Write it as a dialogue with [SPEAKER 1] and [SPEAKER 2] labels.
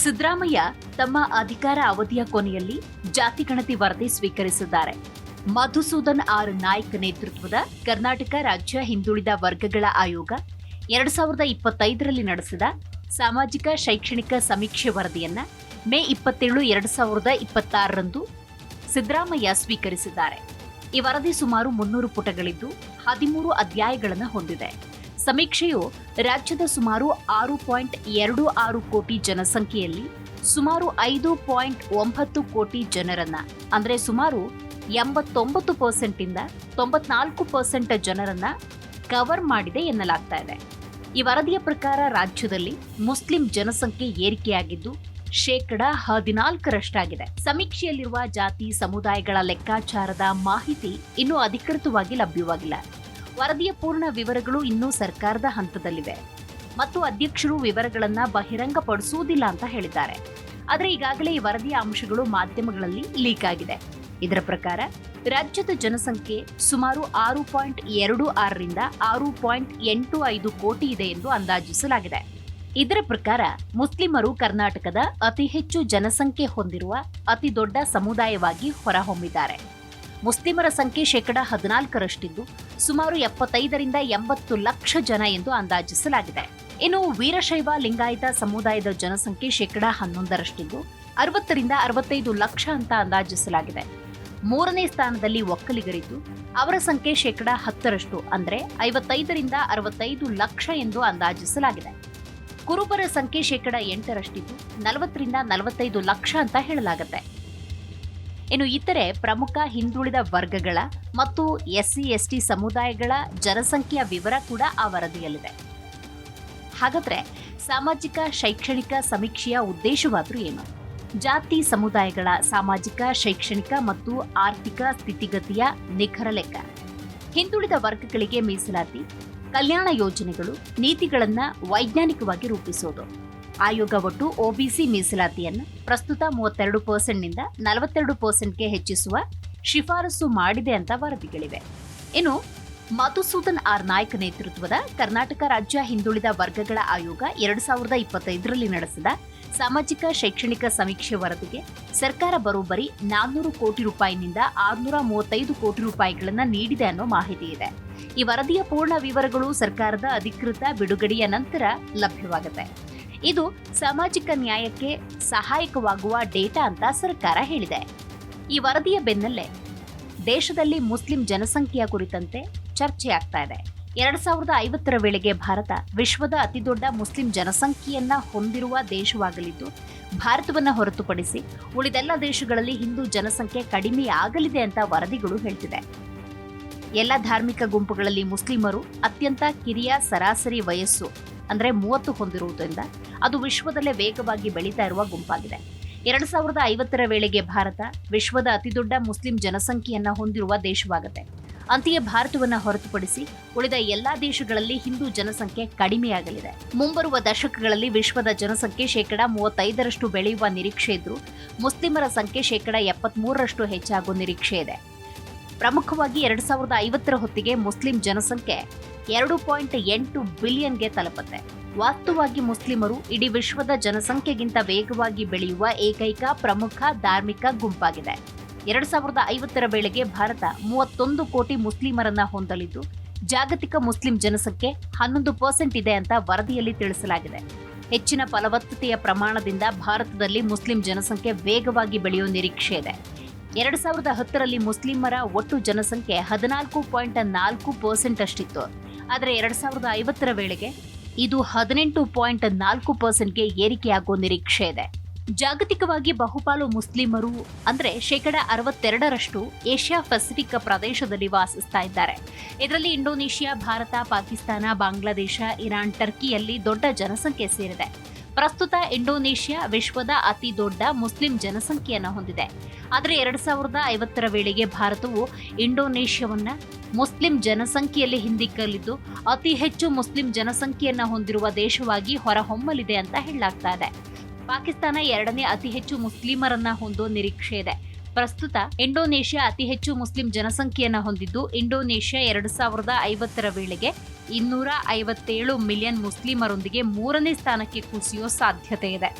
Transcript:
[SPEAKER 1] ಸಿದ್ದರಾಮಯ್ಯ ತಮ್ಮ ಅಧಿಕಾರ ಅವಧಿಯ ಕೊನೆಯಲ್ಲಿ ಜಾತಿ ಗಣತಿ ವರದಿ ಸ್ವೀಕರಿಸಿದ್ದಾರೆ. ಮಧುಸೂದನ್ ಆರ್ ನಾಯ್ಕ್ ನೇತೃತ್ವದ ಕರ್ನಾಟಕ ರಾಜ್ಯ ಹಿಂದುಳಿದ ವರ್ಗಗಳ ಆಯೋಗ 2025ರಲ್ಲಿ ನಡೆಸಿದ ಸಾಮಾಜಿಕ ಶೈಕ್ಷಣಿಕ ಸಮೀಕ್ಷೆ ವರದಿಯನ್ನ ಮೇ 27, 2026ರಂದು ಸಿದ್ದರಾಮಯ್ಯ ಸ್ವೀಕರಿಸಿದ್ದಾರೆ. ಈ ವರದಿ ಸುಮಾರು 300 ಪುಟಗಳಿದ್ದು 13 ಅಧ್ಯಾಯಗಳನ್ನು ಹೊಂದಿದೆ. ಸಮೀಕ್ಷೆಯು ರಾಜ್ಯದ ಸುಮಾರು 6.26 ಕೋಟಿ ಜನಸಂಖ್ಯೆಯಲ್ಲಿ ಸುಮಾರು 5.9 ಕೋಟಿ ಜನರನ್ನ, ಅಂದ್ರೆ ಸುಮಾರು 89% ಇಂದ 94% ಜನರನ್ನ ಕವರ್ ಮಾಡಿದೆ ಎನ್ನಲಾಗ್ತಾ ಇದೆ. ಈ ವರದಿಯ ಪ್ರಕಾರ ರಾಜ್ಯದಲ್ಲಿ ಮುಸ್ಲಿಂ ಜನಸಂಖ್ಯೆ ಏರಿಕೆಯಾಗಿದ್ದು 14% ಸಮೀಕ್ಷೆಯಲ್ಲಿರುವ ಜಾತಿ ಸಮುದಾಯಗಳ ಲೆಕ್ಕಾಚಾರದ ಮಾಹಿತಿ ಇನ್ನೂ ಅಧಿಕೃತವಾಗಿ ಲಭ್ಯವಾಗಿಲ್ಲ. ವರದಿಯ ಪೂರ್ಣ ವಿವರಗಳು ಇನ್ನೂ ಸರ್ಕಾರದ ಹಂತದಲ್ಲಿವೆ ಮತ್ತು ಅಧ್ಯಕ್ಷರು ವಿವರಗಳನ್ನ ಬಹಿರಂಗಪಡಿಸುವುದಿಲ್ಲ ಅಂತ ಹೇಳಿದ್ದಾರೆ. ಆದರೆ ಈಗಾಗಲೇ ಈ ವರದಿಯ ಅಂಶಗಳು ಮಾಧ್ಯಮಗಳಲ್ಲಿ ಲೀಕ್ ಆಗಿದೆ. ಇದರ ಪ್ರಕಾರ ರಾಜ್ಯದ ಜನಸಂಖ್ಯೆ ಸುಮಾರು 6.26 ರಿಂದ 6.85 ಕೋಟಿ ಇದೆ ಎಂದು ಅಂದಾಜಿಸಲಾಗಿದೆ. ಇದರ ಪ್ರಕಾರ ಮುಸ್ಲಿಮರು ಕರ್ನಾಟಕದ ಅತಿ ಹೆಚ್ಚು ಜನಸಂಖ್ಯೆ ಹೊಂದಿರುವ ಅತಿ ದೊಡ್ಡ ಸಮುದಾಯವಾಗಿ ಹೊರಹೊಮ್ಮಿದ್ದಾರೆ. ಮುಸ್ಲಿಮರ ಸಂಖ್ಯೆ 14%ರಷ್ಟಿದ್ದು ಸುಮಾರು 75 ರಿಂದ 80 ಲಕ್ಷ ಜನ ಎಂದು ಅಂದಾಜಿಸಲಾಗಿದೆ. ಇನ್ನು ವೀರಶೈವ ಲಿಂಗಾಯತ ಸಮುದಾಯದ ಜನಸಂಖ್ಯೆ 11%ರಷ್ಟಿದ್ದು 60 ರಿಂದ 65 ಲಕ್ಷ ಅಂತ ಅಂದಾಜಿಸಲಾಗಿದೆ. 3ನೇ ಸ್ಥಾನದಲ್ಲಿ ಒಕ್ಕಲಿಗರಿದ್ದು ಅವರ ಸಂಖ್ಯೆ 10% ಅಂದ್ರೆ 55 ರಿಂದ 65 ಲಕ್ಷ ಎಂದು ಅಂದಾಜಿಸಲಾಗಿದೆ. ಕುರುಬರ ಸಂಖ್ಯೆ 8%ರಷ್ಟಿದ್ದು 40 ರಿಂದ 45 ಲಕ್ಷ ಅಂತ ಹೇಳಲಾಗುತ್ತೆ. ಇನ್ನು ಇತರೆ ಪ್ರಮುಖ ಹಿಂದುಳಿದ ವರ್ಗಗಳ ಮತ್ತು SC/ST ಸಮುದಾಯಗಳ ಜನಸಂಖ್ಯೆಯ ವಿವರ ಕೂಡ ಆ ವರದಿಯಲ್ಲಿದೆ. ಹಾಗಾದ್ರೆ ಸಾಮಾಜಿಕ ಶೈಕ್ಷಣಿಕ ಸಮೀಕ್ಷೆಯ ಉದ್ದೇಶವಾದ್ರೂ ಏನು? ಜಾತಿ ಸಮುದಾಯಗಳ ಸಾಮಾಜಿಕ ಶೈಕ್ಷಣಿಕ ಮತ್ತು ಆರ್ಥಿಕ ಸ್ಥಿತಿಗತಿಯ ನಿಖರ ಲೆಕ್ಕ, ಹಿಂದುಳಿದ ವರ್ಗಗಳಿಗೆ ಮೀಸಲಾತಿ, ಕಲ್ಯಾಣ ಯೋಜನೆಗಳು, ನೀತಿಗಳನ್ನ ವೈಜ್ಞಾನಿಕವಾಗಿ ರೂಪಿಸೋದು. ಆಯೋಗ ಒಟ್ಟು OBC ಮೀಸಲಾತಿಯನ್ನು ಪ್ರಸ್ತುತ 32% ನಿಂದ 42%ಗೆ ಹೆಚ್ಚಿಸುವ ಶಿಫಾರಸು ಮಾಡಿದೆ ಅಂತ ವರದಿಗಳಿವೆ. ಇನ್ನು ಮಧುಸೂದನ್ ಆರ್ ನಾಯ್ಕ್ ನೇತೃತ್ವದ ಕರ್ನಾಟಕ ರಾಜ್ಯ ಹಿಂದುಳಿದ ವರ್ಗಗಳ ಆಯೋಗ 2025ರಲ್ಲಿ ನಡೆಸಿದ ಸಾಮಾಜಿಕ ಶೈಕ್ಷಣಿಕ ಸಮೀಕ್ಷೆ ವರದಿಗೆ ಸರ್ಕಾರ ಬರೋಬ್ಬರಿ 400 ಕೋಟಿ ರೂಪಾಯಿನಿಂದ 635 ಕೋಟಿ ರೂಪಾಯಿಗಳನ್ನ ನೀಡಿದೆ ಅನ್ನೋ ಮಾಹಿತಿ ಇದೆ. ಈ ವರದಿಯ ಪೂರ್ಣ ವಿವರಗಳು ಸರ್ಕಾರದ ಅಧಿಕೃತ ಬಿಡುಗಡೆಯ ನಂತರ ಲಭ್ಯವಾಗುತ್ತೆ. ಇದು ಸಾಮಾಜಿಕ ನ್ಯಾಯಕ್ಕೆ ಸಹಾಯಕವಾಗುವ ಡೇಟಾ ಅಂತ ಸರ್ಕಾರ ಹೇಳಿದೆ. ಈ ವರದಿಯ ಬೆನ್ನಲ್ಲೇ ದೇಶದಲ್ಲಿ ಮುಸ್ಲಿಂ ಜನಸಂಖ್ಯೆಯ ಕುರಿತಂತೆ ಚರ್ಚೆ ಆಗ್ತಾ ಇದೆ. 2050ರ ವೇಳೆಗೆ ಭಾರತ ವಿಶ್ವದ ಅತಿದೊಡ್ಡ ಮುಸ್ಲಿಂ ಜನಸಂಖ್ಯೆಯನ್ನ ಹೊಂದಿರುವ ದೇಶವಾಗಲಿದ್ದು, ಭಾರತವನ್ನ ಹೊರತುಪಡಿಸಿ ಉಳಿದೆಲ್ಲ ದೇಶಗಳಲ್ಲಿ ಹಿಂದೂ ಜನಸಂಖ್ಯೆ ಕಡಿಮೆಯಾಗಲಿದೆ ಅಂತ ವರದಿಗಳು ಹೇಳ್ತಿದೆ. ಎಲ್ಲ ಧಾರ್ಮಿಕ ಗುಂಪುಗಳಲ್ಲಿ ಮುಸ್ಲಿಮರು ಅತ್ಯಂತ ಕಿರಿಯ ಸರಾಸರಿ ವಯಸ್ಸು ಅಂದ್ರೆ 30 ಹೊಂದಿರುವುದರಿಂದ ಅದು ವಿಶ್ವದಲ್ಲೇ ವೇಗವಾಗಿ ಬೆಳೀತಾ ಇರುವ ಗುಂಪಾಗಿದೆ. 2050ರ ವೇಳೆಗೆ ಭಾರತ ವಿಶ್ವದ ಅತಿದೊಡ್ಡ ಮುಸ್ಲಿಂ ಜನಸಂಖ್ಯೆಯನ್ನ ಹೊಂದಿರುವ ದೇಶವಾಗುತ್ತೆ. ಅಂತೆಯೇ ಭಾರತವನ್ನ ಹೊರತುಪಡಿಸಿ ಉಳಿದ ಎಲ್ಲಾ ದೇಶಗಳಲ್ಲಿ ಹಿಂದೂ ಜನಸಂಖ್ಯೆ ಕಡಿಮೆಯಾಗಲಿದೆ. ಮುಂಬರುವ ದಶಕಗಳಲ್ಲಿ ವಿಶ್ವದ ಜನಸಂಖ್ಯೆ 35% ಬೆಳೆಯುವ ನಿರೀಕ್ಷೆ ಇದ್ರೂ ಮುಸ್ಲಿಮರ ಸಂಖ್ಯೆ 73% ಹೆಚ್ಚಾಗುವ ನಿರೀಕ್ಷೆ ಇದೆ. ಪ್ರಮುಖವಾಗಿ 2050ರ ಹೊತ್ತಿಗೆ ಮುಸ್ಲಿಂ ಜನಸಂಖ್ಯೆ 2.8 ಬಿಲಿಯನ್ಗೆ ತಲುಪುತ್ತೆ. ವಾಸ್ತವವಾಗಿ ಮುಸ್ಲಿಮರು ಇಡೀ ವಿಶ್ವದ ಜನಸಂಖ್ಯೆಗಿಂತ ವೇಗವಾಗಿ ಬೆಳೆಯುವ ಏಕೈಕ ಪ್ರಮುಖ ಧಾರ್ಮಿಕ ಗುಂಪಾಗಿದೆ. 2050ರ ವೇಳೆಗೆ ಭಾರತ 31 ಕೋಟಿ ಮುಸ್ಲಿಮರನ್ನ ಹೊಂದಲಿದ್ದು, ಜಾಗತಿಕ ಮುಸ್ಲಿಂ ಜನಸಂಖ್ಯೆ 11% ಇದೆ ಅಂತ ವರದಿಯಲ್ಲಿ ತಿಳಿಸಲಾಗಿದೆ. ಹೆಚ್ಚಿನ ಫಲವತ್ತತೆಯ ಪ್ರಮಾಣದಿಂದ ಭಾರತದಲ್ಲಿ ಮುಸ್ಲಿಂ ಜನಸಂಖ್ಯೆ ವೇಗವಾಗಿ ಬೆಳೆಯುವ ನಿರೀಕ್ಷೆ ಇದೆ. 2010ರಲ್ಲಿ ಮುಸ್ಲಿಮರ ಒಟ್ಟು ಜನಸಂಖ್ಯೆ 14.4% ಅಷ್ಟಿತ್ತು. ಆದರೆ 2050ರ ವೇಳೆಗೆ ಇದು 18.4%ಗೆ ಏರಿಕೆಯಾಗುವ ನಿರೀಕ್ಷೆ ಇದೆ. ಜಾಗತಿಕವಾಗಿ ಬಹುಪಾಲು ಮುಸ್ಲಿಮರು ಅಂದ್ರೆ 62% ಏಷ್ಯಾ ಪೆಸಿಫಿಕ್ ಪ್ರದೇಶದಲ್ಲಿ ವಾಸಿಸ್ತಾ ಇದ್ದಾರೆ. ಇದರಲ್ಲಿ ಇಂಡೋನೇಷಿಯಾ, ಭಾರತ, ಪಾಕಿಸ್ತಾನ, ಬಾಂಗ್ಲಾದೇಶ, ಇರಾನ್, ಟರ್ಕಿಯಲ್ಲಿ ದೊಡ್ಡ ಜನಸಂಖ್ಯೆ ಸೇರಿದೆ. ಪ್ರಸ್ತುತ ಇಂಡೋನೇಷಿಯಾ ವಿಶ್ವದ ಅತಿ ದೊಡ್ಡ ಮುಸ್ಲಿಂ ಜನಸಂಖ್ಯೆಯನ್ನು ಹೊಂದಿದೆ. ಆದರೆ 2050ರ ವೇಳೆಗೆ ಭಾರತವು ಇಂಡೋನೇಷ್ಯಾವನ್ನ ಮುಸ್ಲಿಂ ಜನಸಂಖ್ಯೆಯಲ್ಲಿ ಹಿಂದಿಕ್ಕಲಿದ್ದು ಅತಿ ಹೆಚ್ಚು ಮುಸ್ಲಿಂ ಜನಸಂಖ್ಯೆಯನ್ನ ಹೊಂದಿರುವ ದೇಶವಾಗಿ ಹೊರಹೊಮ್ಮಲಿದೆ ಅಂತ ಹೇಳಲಾಗ್ತಾ ಇದೆ. ಪಾಕಿಸ್ತಾನ 2ನೇ ಅತಿ ಹೆಚ್ಚು ಮುಸ್ಲಿಮರನ್ನ ಹೊಂದೋ ನಿರೀಕ್ಷೆ ಇದೆ. ಪ್ರಸ್ತುತ ಇಂಡೋನೇಷ್ಯಾ ಅತಿ ಹೆಚ್ಚು ಮುಸ್ಲಿಂ ಜನಸಂಖ್ಯೆಯನ್ನು ಹೊಂದಿದ್ದು, ಇಂಡೋನೇಷ್ಯಾ 2050ರ ವೇಳೆಗೆ 257 ಮಿಲಿಯನ್ ಮುಸ್ಲಿಮರೊಂದಿಗೆ 3ನೇ ಸ್ಥಾನಕ್ಕೆ ಕುಸಿಯೋ ಸಾಧ್ಯತೆ ಇದೆ.